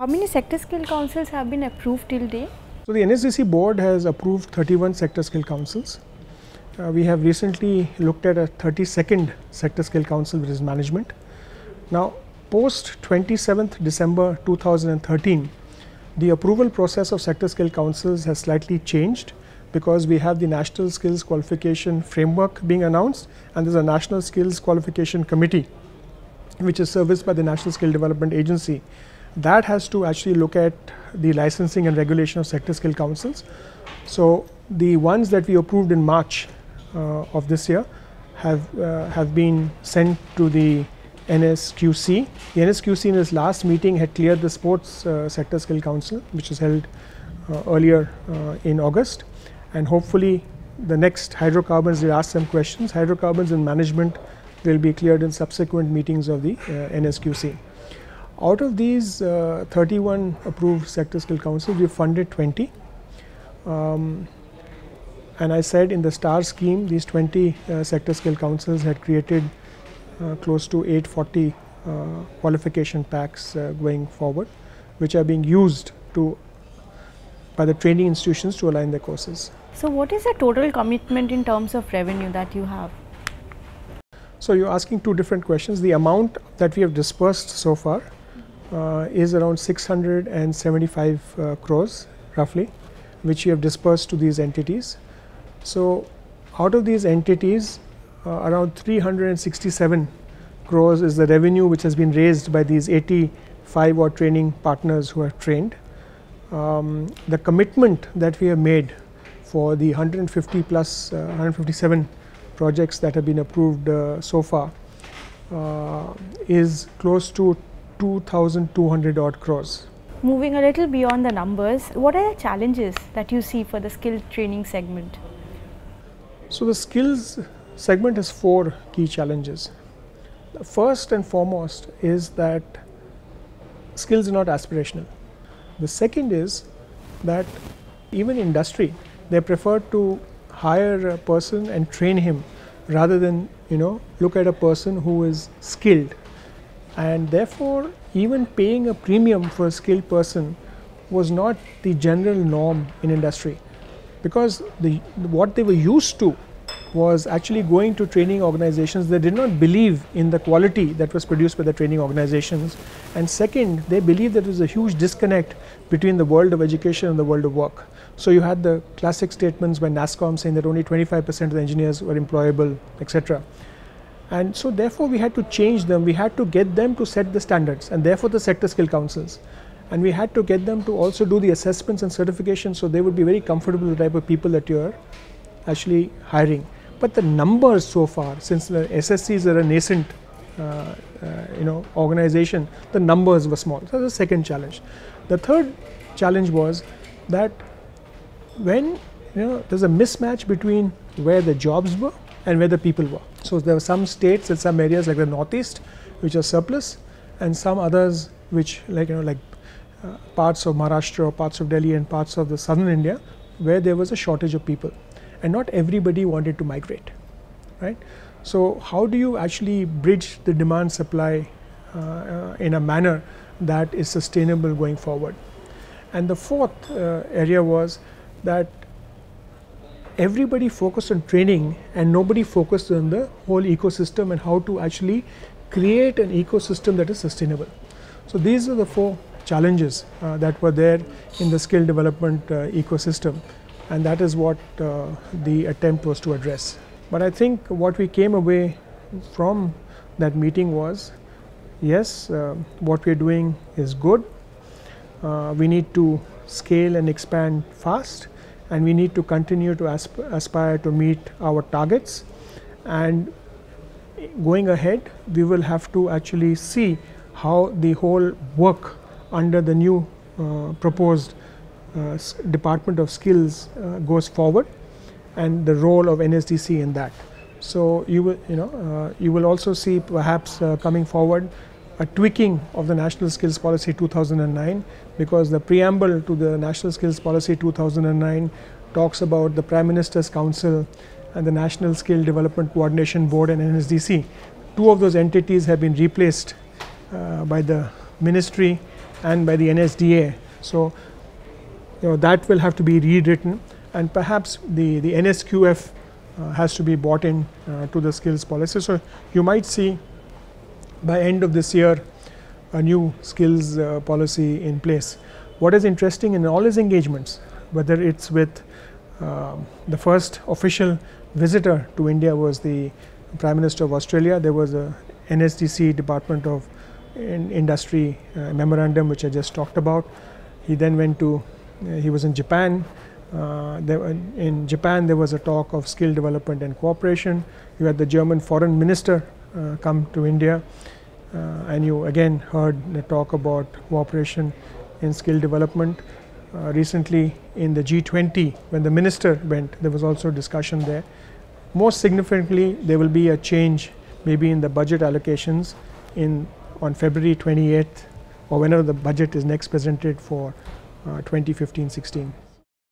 How many sector skill councils have been approved till date? So the NSDC board has approved 31 sector skill councils. We have recently looked at a 32nd sector skill council, which is management. Now, post 27th December 2013, the approval process of sector skill councils has slightly changed because we have the National Skills Qualification Framework being announced, and there's a National Skills Qualification Committee, which is serviced by the National Skill Development Agency. That has to actually look at the licensing and regulation of sector skill councils. So the ones that we approved in March of this year have been sent to the NSQC. The NSQC in its last meeting had cleared the sports sector skill council, which was held earlier in August, and hopefully the next hydrocarbons, they ask some questions. Hydrocarbons and management will be cleared in subsequent meetings of the NSQC. Out of these 31 approved sector skill councils, we funded 20. And I said in the STAR scheme, these 20 sector skill councils had created close to 840 qualification packs going forward, which are being used by the training institutions to align their courses. So what is the total commitment in terms of revenue that you have? So you're asking two different questions. The amount that we have dispersed so far is around 675 crores roughly, which we have dispersed to these entities. So out of these entities, around 367 crores is the revenue which has been raised by these 85 odd training partners who have trained. The commitment that we have made for the 150 plus 157 projects that have been approved so far is close to 2,200 odd crores. Moving a little beyond the numbers, what are the challenges that you see for the skill training segment? So the skills segment has four key challenges. First and foremost is that skills are not aspirational. The second is that even industry, they prefer to hire a person and train him rather than look at a person who is skilled. And therefore, even paying a premium for a skilled person was not the general norm in industry, because what they were used to was actually going to training organizations that did not believe in the quality that was produced by the training organizations. And second, they believed that there was a huge disconnect between the world of education and the world of work. So you had the classic statements by NASSCOM saying that only 25% of the engineers were employable, etc. And so therefore we had to change them. We had to get them to set the standards, and therefore the sector skill councils. And we had to get them to also do the assessments and certifications, so they would be very comfortable with the type of people that you are actually hiring. But the numbers so far, since the SSCs are a nascent organization, the numbers were small. So that's the second challenge. The third challenge was that when there's a mismatch between where the jobs were and where the people were. So there were some states and some areas like the Northeast which are surplus, and some others which like parts of Maharashtra, parts of Delhi and parts of the southern India where there was a shortage of people, and not everybody wanted to migrate, right? So how do you actually bridge the demand supply in a manner that is sustainable going forward? And the fourth area was that everybody focused on training and nobody focused on the whole ecosystem and how to actually create an ecosystem that is sustainable. So these are the four challenges that were there in the skill development ecosystem, and that is what the attempt was to address. But I think what we came away from that meeting was, yes, what we are doing is good. We need to scale and expand fast, and we need to continue to aspire to meet our targets. And going ahead, we will have to actually see how the whole work under the new proposed Department of Skills goes forward, and the role of NSDC in that. So you will also see perhaps coming forward a tweaking of the National Skills Policy 2009, because the preamble to the National Skills Policy 2009 talks about the Prime Minister's Council and the National Skill Development Coordination Board and NSDC. Two of those entities have been replaced by the ministry, and by the NSDA. So that will have to be rewritten, and perhaps the NSQF has to be brought in to the skills policy. So you might see by end of this year a new skills policy in place. What is interesting in all his engagements, whether it's with the first official visitor to India was the Prime Minister of Australia. There was a NSDC Department of Industry memorandum which I just talked about. He then went to, he was in Japan. In Japan there was a talk of skill development and cooperation. You had the German foreign minister come to India, and you again heard the talk about cooperation in skill development. Recently in the G20, when the minister went, there was also discussion there. Most significantly, there will be a change maybe in the budget allocations on February 28th, or whenever the budget is next presented for 2015-16.